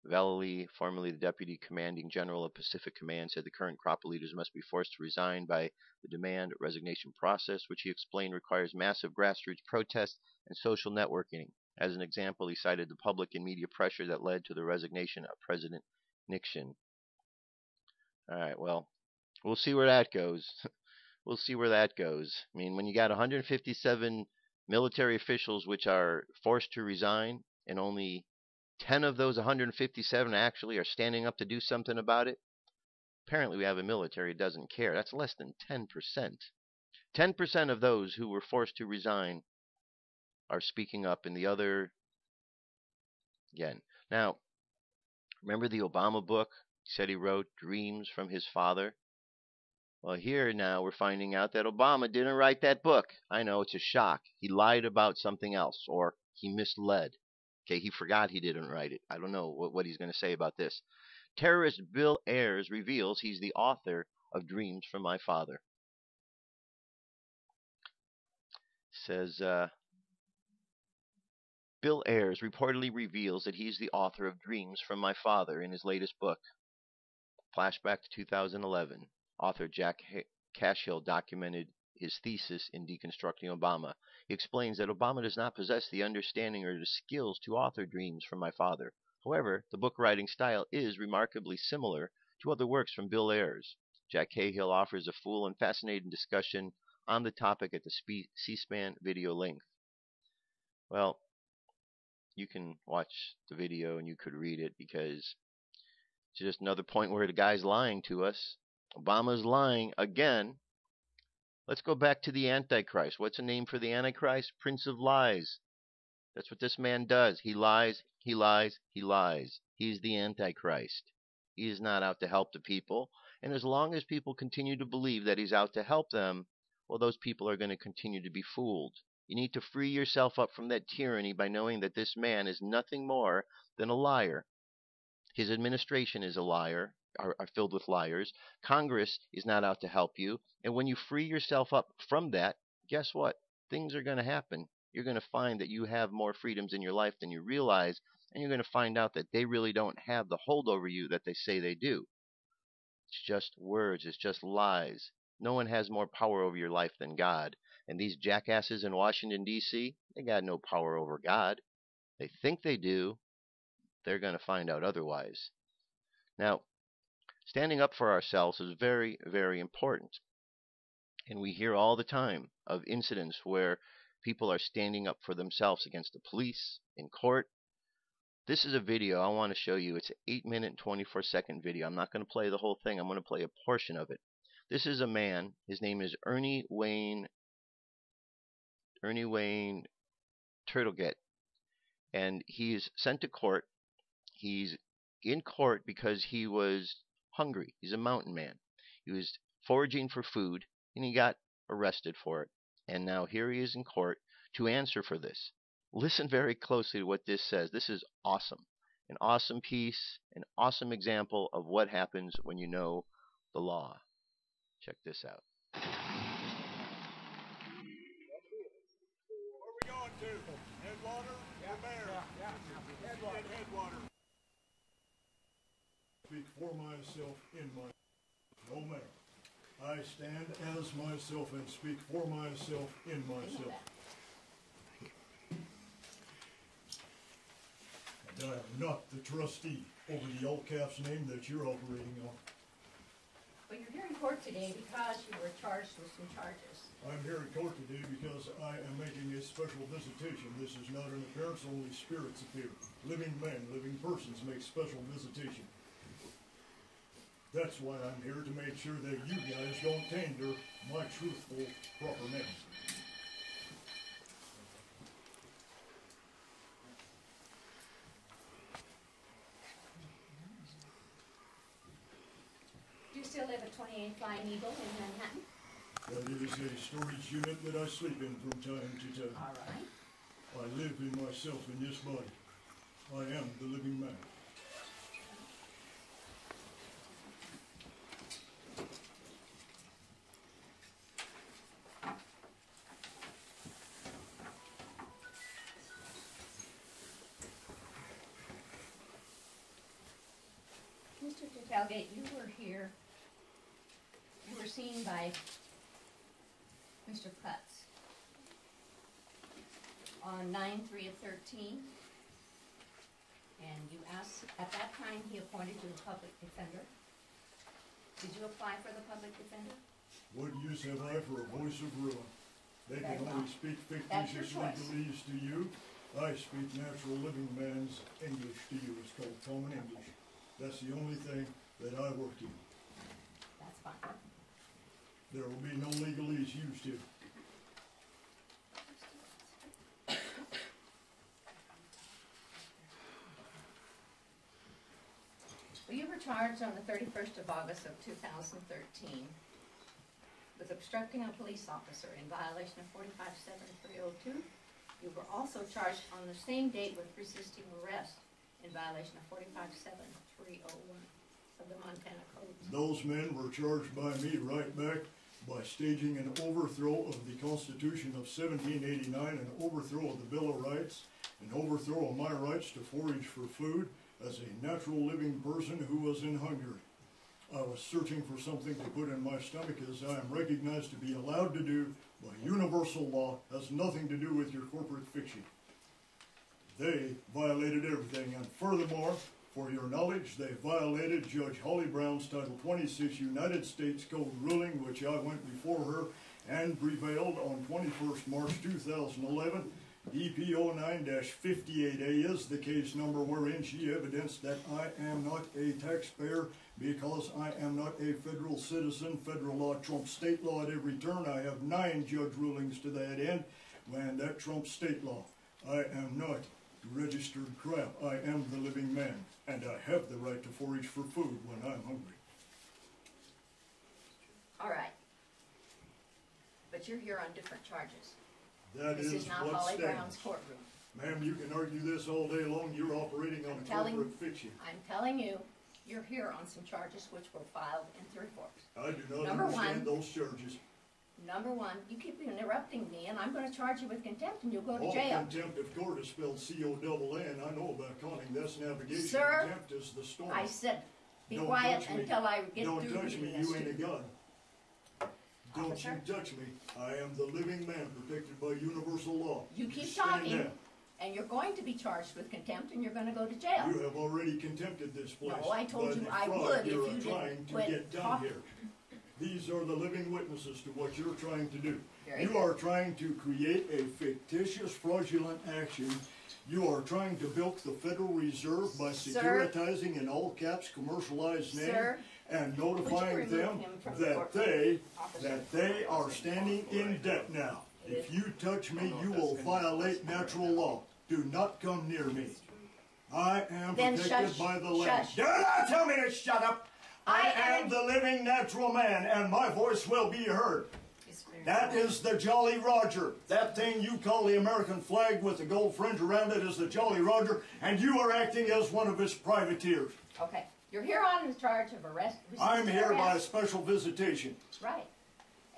Valley, formerly the Deputy Commanding General of Pacific Command, said the current crop of leaders must be forced to resign by the demand resignation process, which he explained requires massive grassroots protests and social networking. As an example, he cited the public and media pressure that led to the resignation of President Nixon. All right, well, We'll see where that goes. We'll see where that goes. I mean, when you got 157 military officials which are forced to resign, and only 10 of those 157 actually are standing up to do something about it, apparently we have a military that doesn't care. That's less than 10%. 10% of those who were forced to resign are speaking up, and the other, again. Now, remember the Obama book? He said he wrote Dreams from his Father. Well, here now we're finding out that Obama didn't write that book. I know, it's a shock. He lied about something else, or he misled. Okay, he forgot he didn't write it. I don't know what he's going to say about this. Terrorist Bill Ayers reveals he's the author of Dreams from My Father. Says, Bill Ayers reportedly reveals that he's the author of Dreams from My Father in his latest book. Flashback to 2011. Author Jack Cashill documented his thesis in Deconstructing Obama. He explains that Obama does not possess the understanding or the skills to author Dreams from My Father. However, the book writing style is remarkably similar to other works from Bill Ayers. Jack Cahill offers a full and fascinating discussion on the topic at the C-SPAN video length. Well, you can watch the video and you could read it, because it's just another point where the guy's lying to us. Obama's lying again. Let's go back to the Antichrist. What's a name for the Antichrist? Prince of Lies. That's what this man does. He lies, he lies, he lies. He's the Antichrist. He is not out to help the people. And as long as people continue to believe that he's out to help them, well, those people are going to continue to be fooled. You need to free yourself up from that tyranny by knowing that this man is nothing more than a liar. His administration is a liar, are filled with liars. Congress is not out to help you. And when you free yourself up from that, guess what? Things are going to happen. You're going to find that you have more freedoms in your life than you realize, and you're going to find out that they really don't have the hold over you that they say they do. It's just words. It's just lies. No one has more power over your life than God. And these jackasses in Washington, D.C., they got no power over God. They think they do. They're going to find out otherwise. Now, standing up for ourselves is very, very important. And we hear all the time of incidents where people are standing up for themselves against the police, in court. This is a video I want to show you. It's an 8-minute and 24-second video. I'm not going to play the whole thing. I'm going to play a portion of it. This is a man. His name is Ernie Wayne Tertelgte. And he's sent to court. He's in court because he was hungry. He's a mountain man. He was foraging for food, and he got arrested for it. And now here he is in court to answer for this. Listen very closely to what this says. This is awesome. An awesome piece, an awesome example of what happens when you know the law. Check this out. Where we going to? Headwater or Bear? Yeah. Headwater. Speak for myself in my no man. I stand as myself and speak for myself in myself. And I am not the trustee over the all caps name that you're operating on. Well, you're here in court today because you were charged with some charges. I'm here in court today because I am making a special visitation. This is not an appearance, only spirits appear. Living men, living persons make special visitation. That's why I'm here, to make sure that you guys don't tender my truthful, proper name. Do you still live at 28 Flying Eagle in Manhattan? That is a storage unit that I sleep in from time to time. All right. I live in myself in this body. I am the living man. Mr. Tertelgte, you were here. You were seen by Mr. Cutts on 9/3/13, and you asked, at that time he appointed you a public defender, Did you apply for the public defender? What use have I for a voice of ruin? They can Very well. only speak That's your fictitious choice. legalese to you. I speak natural living man's English to you. It's called common English. That's the only thing that I work in. That's fine. There will be no legalese used here. Well, you were charged on the 31st of August of 2013 with obstructing a police officer in violation of 457302. You were also charged on the same date with resisting arrest in violation of 457301 of the Montana Code. Those men were charged by me right back by staging an overthrow of the Constitution of 1789, an overthrow of the Bill of Rights, an overthrow of my rights to forage for food as a natural living person who was in hunger. I was searching for something to put in my stomach, as I am recognized to be allowed to do by universal law, has nothing to do with your corporate fiction. They violated everything, and furthermore, for your knowledge, they violated Judge Holly Brown's Title 26 United States Code ruling, which I went before her and prevailed on 21st March 2011. DPO 9-58A is the case number wherein she evidenced that I am not a taxpayer because I am not a federal citizen. Federal law trumps state law at every turn. I have 9 judge rulings to that end, and that trumps state law. I am not registered crap. I am the living man, and I have the right to forage for food when I'm hungry. All right. But you're here on different charges. This is not what Holly stands. Brown's courtroom. Ma'am, you can argue this all day long. You're operating on corporate fiction. I'm telling you, you're here on some charges which were filed in 3 forks. I do not Number understand one. those charges. Number one, you keep interrupting me, and I'm going to charge you with contempt, and you'll go to All jail. contempt of court is spelled C-O-double-N. I know about conning. That's navigation. Sir, Contempt is the storm. I said, be Don't quiet touch me. until I get Don't through touch me. reading this You to ain't a you. god. Don't Officer? you touch me. I am the living man protected by universal law. You keep stand talking, down. and you're going to be charged with contempt, and you're going to go to jail. You have already contempted this place. No, I told by you the I fraud would if you're you trying didn't to quit get done talking. here. These are the living witnesses to what you're trying to do. Very You good. are trying to create a fictitious, fraudulent action. You are trying to bilk the Federal Reserve by Sir? securitizing in all caps commercialized name Sir? and Would you notifying remove them him from the that courtroom? Officer. they are standing in debt now. If you touch me, you will violate natural law. Do not come near me. I am Then protected shush, by the land. shush. Do not tell me to shut up. I am am- the living natural man, and my voice will be heard. That is the Jolly Roger. That thing you call the American flag with the gold fringe around it is the Jolly Roger, and you are acting as one of its privateers. Okay, you're here on the charge of arrest. I'm resisting here by a arrest. special visitation. Right.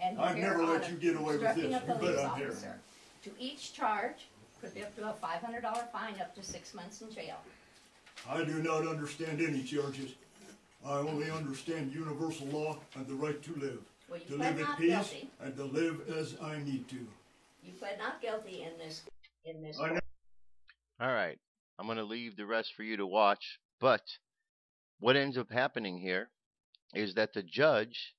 And you're I've here never let on you get away with obstructing this. a You bet police I'm here. officer. To each charge, could be up to a $500 fine, up to 6 months in jail. I do not understand any charges. I only understand universal law and the right to live. Well, you To pled live at not peace guilty. and to live as I need to. You pled not guilty in this. I know. All right, I'm going to leave the rest for you to watch. But what ends up happening here is that the judge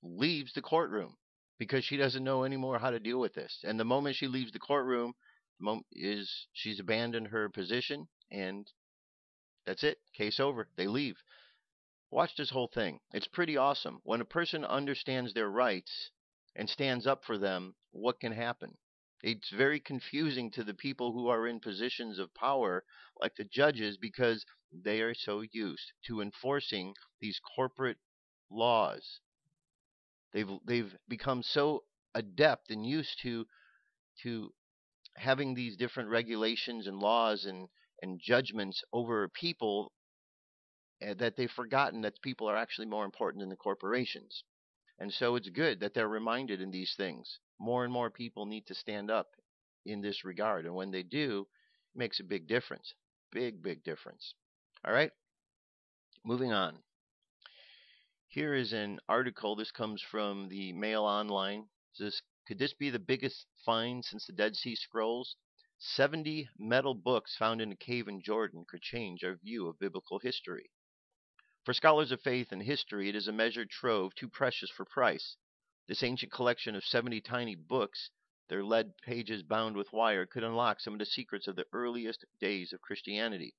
leaves the courtroom because she doesn't know anymore how to deal with this. And the moment she leaves the courtroom, she's abandoned her position, and that's it. Case over. They leave. Watch this whole thing. It's pretty awesome. When a person understands their rights and stands up for them, what can happen? It's very confusing to the people who are in positions of power, like the judges, because they are so used to enforcing these corporate laws. They've become so adept and used to having these different regulations and laws and judgments over people that they've forgotten that people are actually more important than the corporations. And so it's good that they're reminded in these things. More and more people need to stand up in this regard. And when they do, it makes a big difference. Big, big difference. All right? Moving on. Here is an article. This comes from the Mail Online. Could this be the biggest find since the Dead Sea Scrolls? 70 metal books found in a cave in Jordan could change our view of biblical history. For scholars of faith and history, it is a measured trove too precious for price. This ancient collection of 70 tiny books, their lead pages bound with wire, could unlock some of the secrets of the earliest days of Christianity.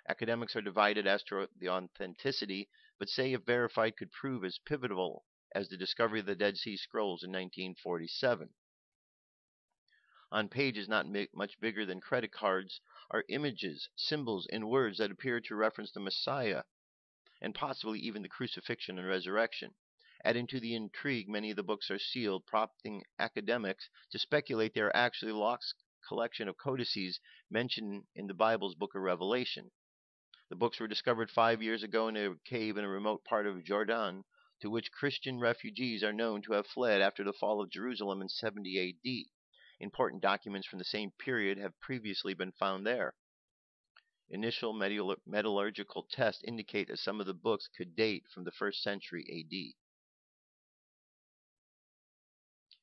Academics are divided as to the authenticity, but say if verified could prove as pivotal as the discovery of the Dead Sea Scrolls in 1947. On pages not much bigger than credit cards are images, symbols, and words that appear to reference the Messiah, and possibly even the crucifixion and resurrection. Adding to the intrigue, many of the books are sealed, prompting academics to speculate they are actually a lost collection of codices mentioned in the Bible's book of Revelation. The books were discovered 5 years ago in a cave in a remote part of Jordan, to which Christian refugees are known to have fled after the fall of Jerusalem in 70 AD. Important documents from the same period have previously been found there. Initial metallurgical tests indicate that some of the books could date from the 1st century AD.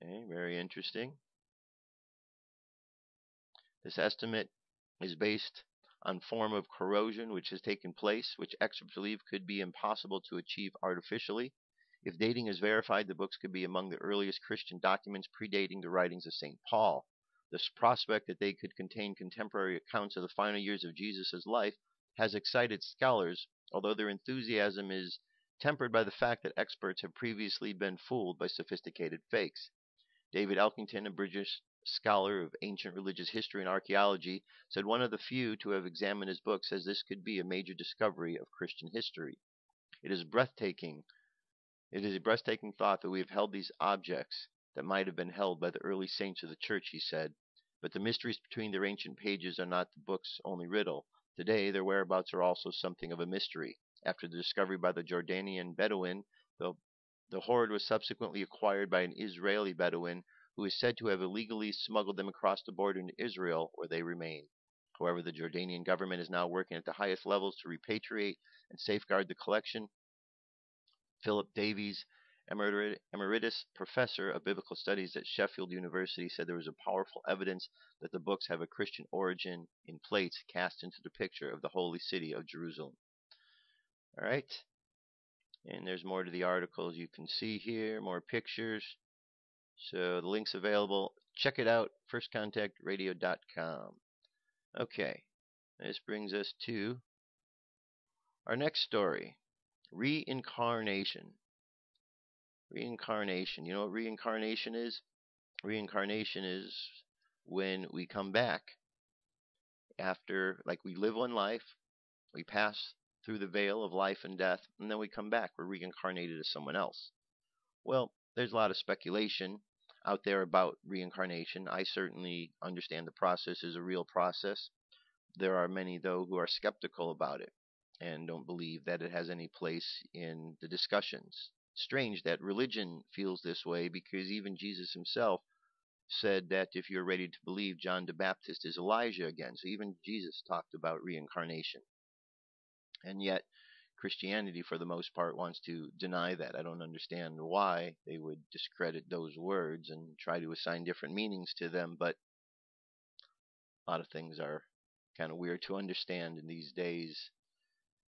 Okay, very interesting. This estimate is based on form of corrosion which has taken place, which experts believe could be impossible to achieve artificially. If dating is verified, the books could be among the earliest Christian documents predating the writings of St. Paul. This prospect that they could contain contemporary accounts of the final years of Jesus' life has excited scholars, although their enthusiasm is tempered by the fact that experts have previously been fooled by sophisticated fakes. David Elkington, a British scholar of ancient religious history and archaeology, said one of the few to have examined his book says this could be a major discovery of Christian history. It is a breathtaking thought that we have held these objects that might have been held by the early saints of the church, he said. But the mysteries between their ancient pages are not the book's only riddle. Today, their whereabouts are also something of a mystery. After the discovery by the Jordanian Bedouin, the hoard was subsequently acquired by an Israeli Bedouin who is said to have illegally smuggled them across the border into Israel, where they remain. However, the Jordanian government is now working at the highest levels to repatriate and safeguard the collection. Philip Davies, Emeritus Professor of Biblical Studies at Sheffield University, said there was a powerful evidence that the books have a Christian origin in plates cast into the picture of the holy city of Jerusalem. All right. And there's more to the articles you can see here, more pictures. So the link's available. Check it out, firstcontactradio.com. Okay, this brings us to our next story, reincarnation. Reincarnation. You know what reincarnation is? Reincarnation is when we come back after, like we live one life, we pass through the veil of life and death, and then we come back. We're reincarnated as someone else. Well, there's a lot of speculation out there about reincarnation. I certainly understand the process is a real process. There are many, though, who are skeptical about it and don't believe that it has any place in the discussions. Strange that religion feels this way, because even Jesus himself said that if you're ready to believe, John the Baptist is Elijah again. So even Jesus talked about reincarnation. And yet, Christianity, for the most part, wants to deny that. I don't understand why they would discredit those words and try to assign different meanings to them, but a lot of things are kind of weird to understand in these days.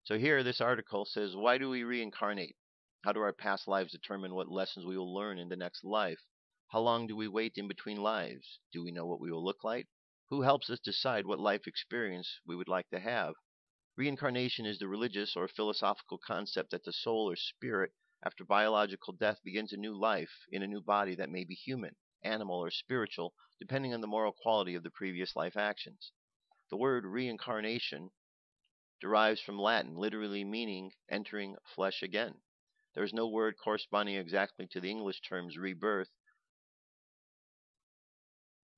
So here, this article says, why do we reincarnate? How do our past lives determine what lessons we will learn in the next life? How long do we wait in between lives? Do we know what we will look like? Who helps us decide what life experience we would like to have? Reincarnation is the religious or philosophical concept that the soul or spirit, after biological death, begins a new life in a new body that may be human, animal, or spiritual, depending on the moral quality of the previous life actions. The word reincarnation derives from Latin, literally meaning entering flesh again. There is no word corresponding exactly to the English terms rebirth,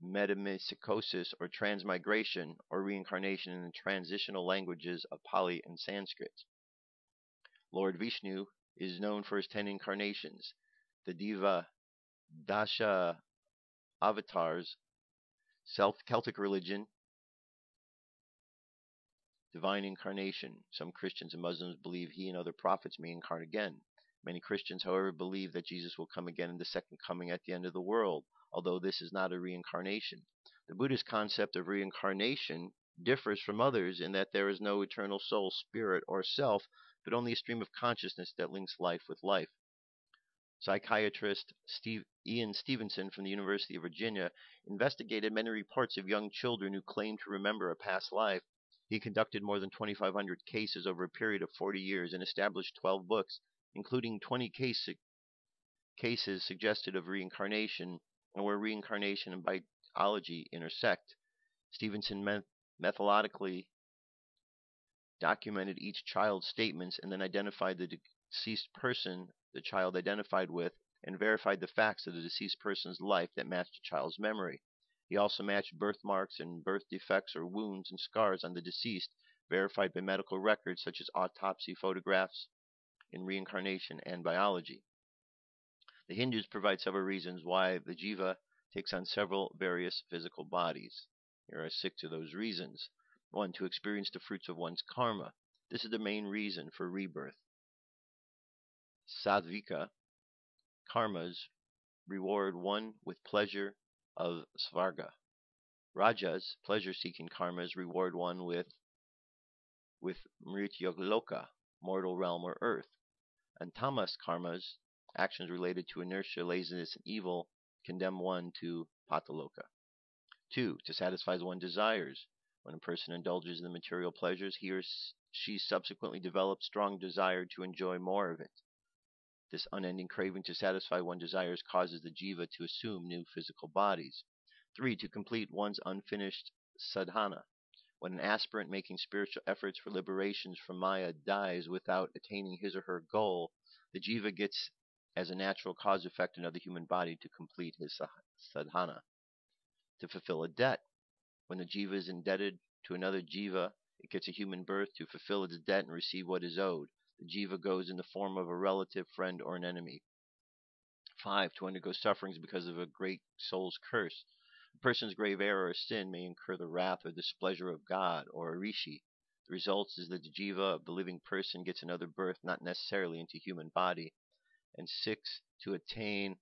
metempsychosis, or transmigration, or reincarnation in the transitional languages of Pali and Sanskrit. Lord Vishnu is known for his 10 incarnations. The Deva Dasha avatars, Celtic religion, divine incarnation. Some Christians and Muslims believe he and other prophets may incarnate again. Many Christians, however, believe that Jesus will come again in the second coming at the end of the world, although this is not a reincarnation. The Buddhist concept of reincarnation differs from others in that there is no eternal soul, spirit, or self but only a stream of consciousness that links life with life. Psychiatrist Ian Stevenson from the University of Virginia investigated many reports of young children who claimed to remember a past life. He conducted more than 2,500 cases over a period of 40 years and established 12 books, including 20 cases suggested of reincarnation and where reincarnation and biology intersect. Stevenson methodically documented each child's statements and then identified the deceased person the child identified with and verified the facts of the deceased person's life that matched the child's memory. He also matched birthmarks and birth defects or wounds and scars on the deceased, verified by medical records such as autopsy photographs in reincarnation and biology. The Hindus provide several reasons why the jiva takes on several various physical bodies. Here are 6 of those reasons. 1. To experience the fruits of one's karma. This is the main reason for rebirth. Sadvika karmas reward one with pleasure of svarga. Rajas, pleasure-seeking karmas, reward one with mrityaloka, mortal realm or earth. And tamas karmas, actions related to inertia, laziness, and evil, condemn one to pataloka. 2. To satisfy one's desires. When a person indulges in the material pleasures, he or she subsequently develops strong desire to enjoy more of it. This unending craving to satisfy one's desires causes the jiva to assume new physical bodies. 3. To complete one's unfinished sadhana. When an aspirant making spiritual efforts for liberations from Maya dies without attaining his or her goal, the jiva gets as a natural cause-effect another human body to complete his sadhana. To fulfill a debt. When the jiva is indebted to another jiva, it gets a human birth to fulfill its debt and receive what is owed. The jiva goes in the form of a relative, friend, or an enemy. 5. To undergo sufferings because of a great soul's curse. A person's grave error or sin may incur the wrath or displeasure of God or a rishi. The result is that the jiva of the living person gets another birth, not necessarily into human body. And 6. To attain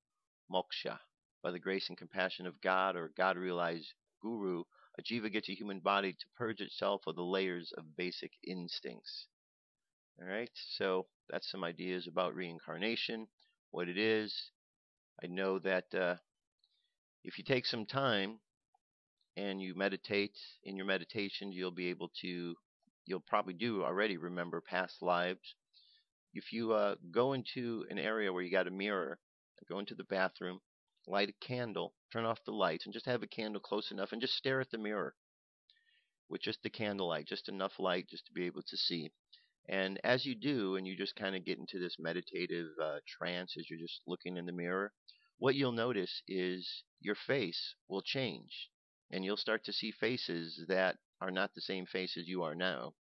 moksha. By the grace and compassion of God or God-realized guru, a jiva gets a human body to purge itself of the layers of basic instincts. Alright, so that's some ideas about reincarnation, what it is. I know that if you take some time and you meditate in your meditations, you'll probably do already remember past lives. If you go into an area where you got a mirror, go into the bathroom, light a candle, turn off the lights, and just have a candle close enough and just stare at the mirror with just the candlelight, just enough light just to be able to see. And as you do, and you just kind of get into this meditative trance as you're just looking in the mirror, what you'll notice is your face will change. And you'll start to see faces that are not the same faces you are now.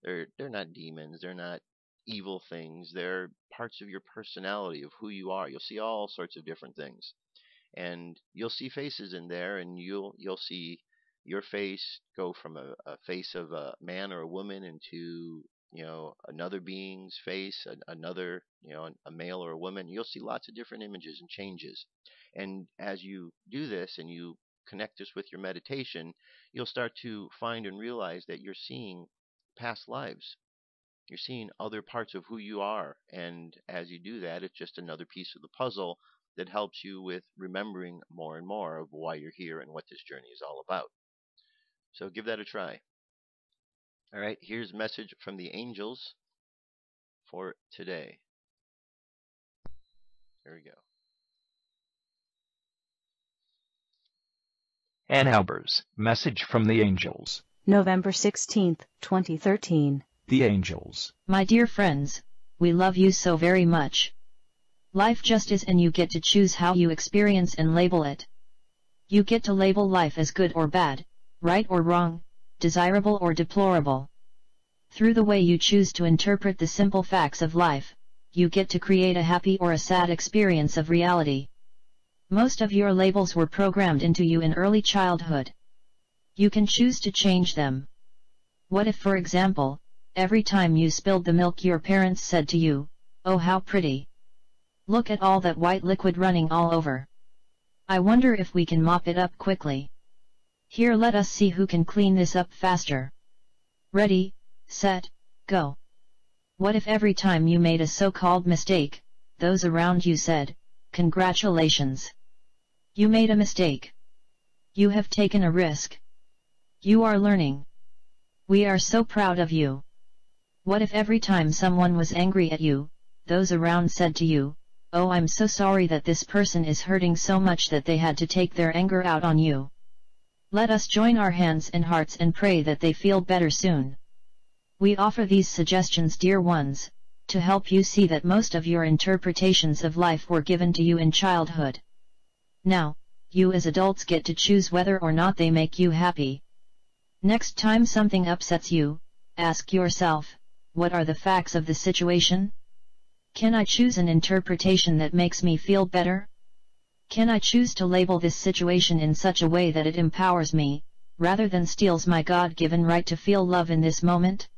They're not demons. They're not evil things. They're parts of your personality, of who you are. You'll see all sorts of different things. And you'll see faces in there, and you'll see your face go from a face of a man or a woman into another being's face, another, a male or a woman. You'll see lots of different images and changes. And as you do this and you connect this with your meditation, you'll start to find and realize that you're seeing past lives. You're seeing other parts of who you are. And as you do that, it's just another piece of the puzzle that helps you with remembering more and more of why you're here and what this journey is all about. So give that a try. All right, here's a message from the angels for today. Here we go. Ann Albers, message from the angels. November 16th, 2013. The angels. My dear friends, we love you so very much. Life just is, and you get to choose how you experience and label it. You get to label life as good or bad, right or wrong, desirable or deplorable. Through the way you choose to interpret the simple facts of life, you get to create a happy or a sad experience of reality. Most of your labels were programmed into you in early childhood. You can choose to change them. What if, for example, every time you spilled the milk your parents said to you, "Oh, how pretty. Look at all that white liquid running all over. I wonder if we can mop it up quickly. Here, let us see who can clean this up faster. Ready, set, go." What if every time you made a so-called mistake, those around you said, "Congratulations. You made a mistake. You have taken a risk. You are learning. We are so proud of you." What if every time someone was angry at you, those around said to you, "Oh, I'm so sorry that this person is hurting so much that they had to take their anger out on you. Let us join our hands and hearts and pray that they feel better soon." We offer these suggestions, dear ones, to help you see that most of your interpretations of life were given to you in childhood. Now, you as adults get to choose whether or not they make you happy. Next time something upsets you, ask yourself, what are the facts of the situation? Can I choose an interpretation that makes me feel better? Can I choose to label this situation in such a way that it empowers me, rather than steals my God-given right to feel love in this moment?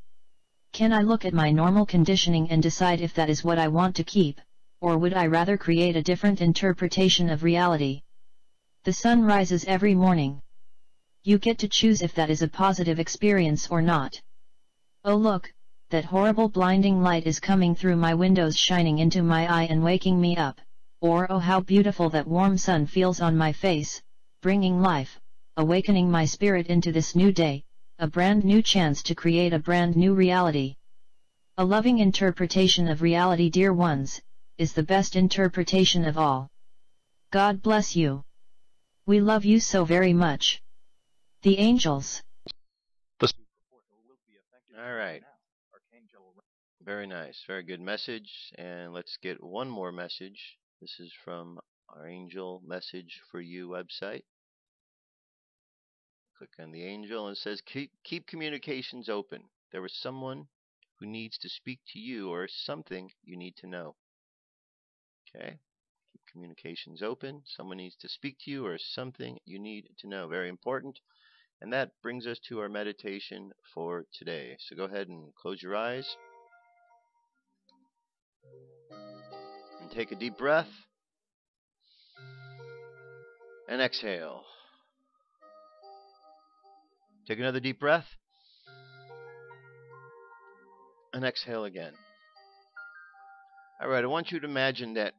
Can I look at my normal conditioning and decide if that is what I want to keep, or would I rather create a different interpretation of reality? The sun rises every morning. You get to choose if that is a positive experience or not. Oh look, that horrible blinding light is coming through my windows, shining into my eye and waking me up. Or oh, how beautiful that warm sun feels on my face, bringing life, awakening my spirit into this new day, a brand new chance to create a brand new reality. A loving interpretation of reality, dear ones, is the best interpretation of all. God bless you. We love you so very much. The angels. All right. Very nice. Very good message. And let's get one more message. This is from our Angel Message for You website. Click on the angel and it says, keep communications open. There is someone who needs to speak to you or something you need to know. Okay. Keep communications open. Someone needs to speak to you or something you need to know. Very important. And that brings us to our meditation for today. So go ahead and close your eyes. And take a deep breath. And exhale. Take another deep breath. And exhale again. Alright, I want you to imagine that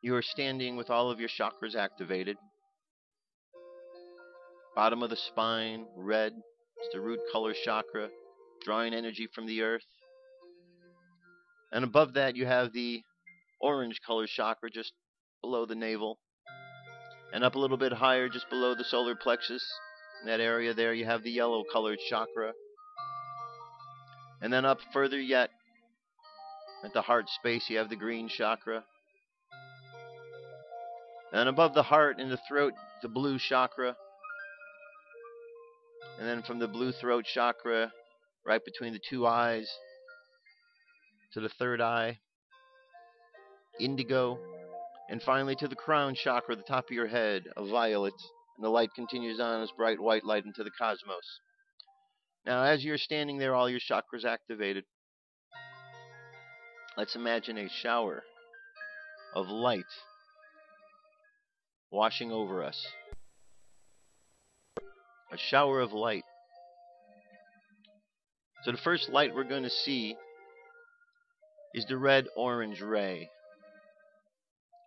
you are standing with all of your chakras activated. Bottom of the spine, red, it's the root color chakra, drawing energy from the earth. And above that you have the orange color chakra just below the navel. And up a little bit higher, just below the solar plexus, in that area there, you have the yellow colored chakra. And then up further yet, at the heart space, you have the green chakra. And above the heart and the throat, the blue chakra. And then from the blue throat chakra, right between the two eyes, to the third eye, indigo. And finally to the crown chakra, the top of your head, a violet. And the light continues on as bright white light into the cosmos. Now as you're standing there, all your chakras activated. Let's imagine a shower of light washing over us. A shower of light. So the first light we're going to see is the red-orange ray.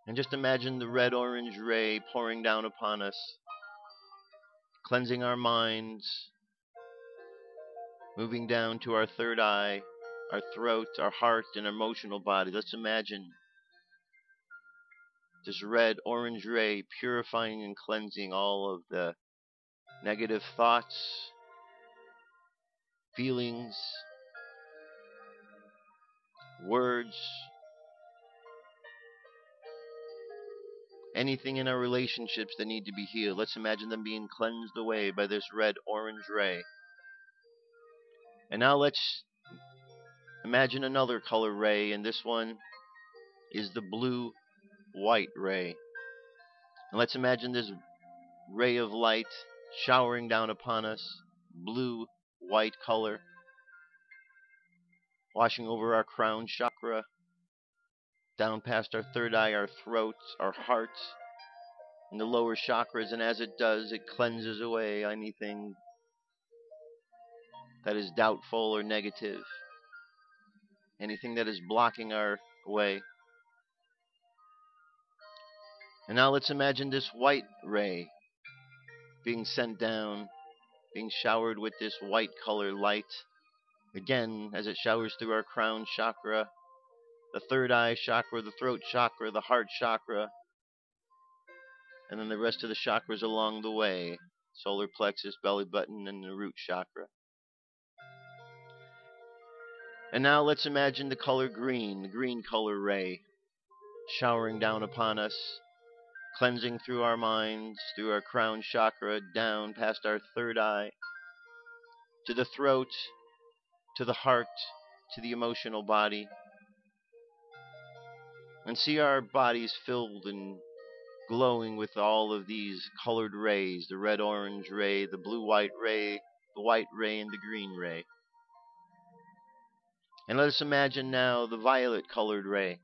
And just imagine the red-orange ray pouring down upon us, cleansing our minds, moving down to our third eye, our throat, our heart, and our emotional body. Let's imagine this red-orange ray purifying and cleansing all of the negative thoughts, feelings, words, anything in our relationships that need to be healed. Let's imagine them being cleansed away by this red-orange ray. And now let's imagine another color ray, and this one is the blue-white ray. And let's imagine this ray of light showering down upon us, blue-white color, washing over our crown chakra, down past our third eye, our throat, our heart, and the lower chakras. And as it does, it cleanses away anything that is doubtful or negative, anything that is blocking our way. And now let's imagine this white ray being sent down, being showered with this white color light. Again, as it showers through our crown chakra, the third eye chakra, the throat chakra, the heart chakra, and then the rest of the chakras along the way. Solar plexus, belly button, and the root chakra. And now let's imagine the color green, the green color ray, showering down upon us, cleansing through our minds, through our crown chakra, down past our third eye, to the throat, to the heart, to the emotional body. And see our bodies filled and glowing with all of these colored rays, the red-orange ray, the blue-white ray, the white ray, and the green ray. And let us imagine now the violet-colored ray.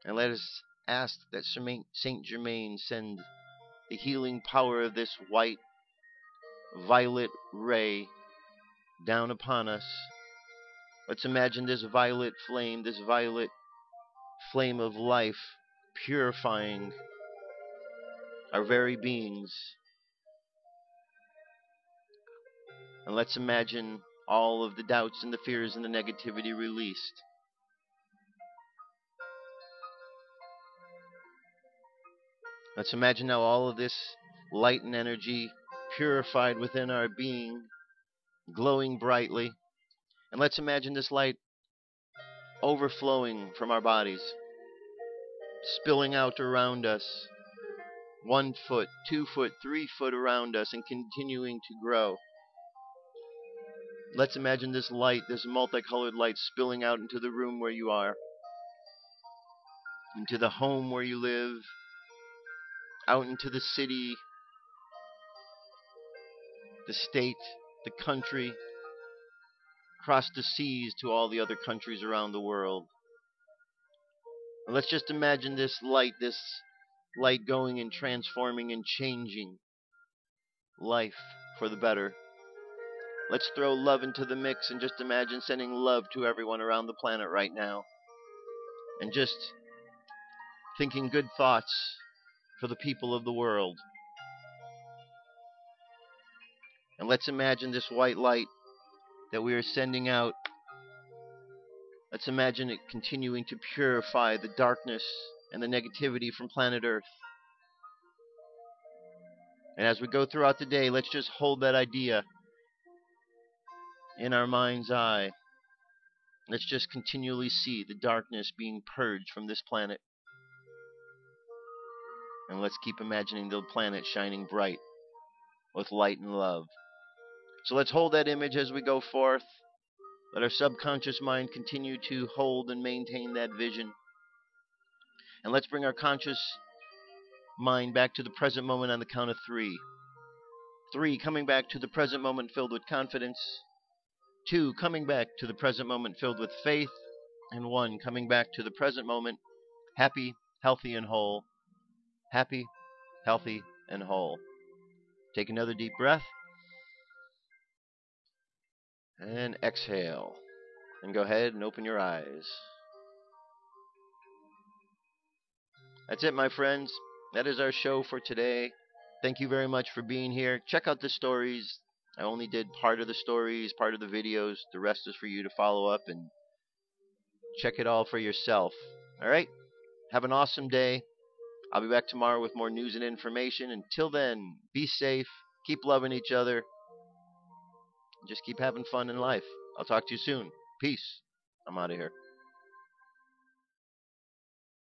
And let us ask that Saint Germain send the healing power of this white, violet ray down upon us. Let's imagine this violet flame of life, purifying our very beings. And let's imagine all of the doubts and the fears and the negativity released. Let's imagine now all of this light and energy purified within our being, glowing brightly. And let's imagine this light overflowing from our bodies, spilling out around us, 1 foot, 2 foot, 3 foot around us, and continuing to grow. Let's imagine this light, this multicolored light, spilling out into the room where you are, into the home where you live, out into the city, the state, the country, across the seas to all the other countries around the world. And let's just imagine this light going and transforming and changing life for the better. Let's throw love into the mix and just imagine sending love to everyone around the planet right now. And just thinking good thoughts for the people of the world. And let's imagine this white light that we are sending out. Let's imagine it continuing to purify the darkness and the negativity from planet Earth. And as we go throughout the day, let's just hold that idea in our mind's eye. Let's just continually see the darkness being purged from this planet. And let's keep imagining the planet shining bright with light and love. So let's hold that image as we go forth. Let our subconscious mind continue to hold and maintain that vision. And let's bring our conscious mind back to the present moment on the count of 3. 3, coming back to the present moment filled with confidence. 2, coming back to the present moment filled with faith. And 1, coming back to the present moment happy, healthy, and whole. Happy, healthy, and whole. Take another deep breath. And exhale. And go ahead and open your eyes. That's it, my friends. That is our show for today. Thank you very much for being here. Check out the stories. I only did part of the stories, part of the videos. The rest is for you to follow up and check it all for yourself. Alright? Have an awesome day. I'll be back tomorrow with more news and information. Until then, be safe. Keep loving each other. Just keep having fun in life. I'll talk to you soon. Peace. I'm out of here.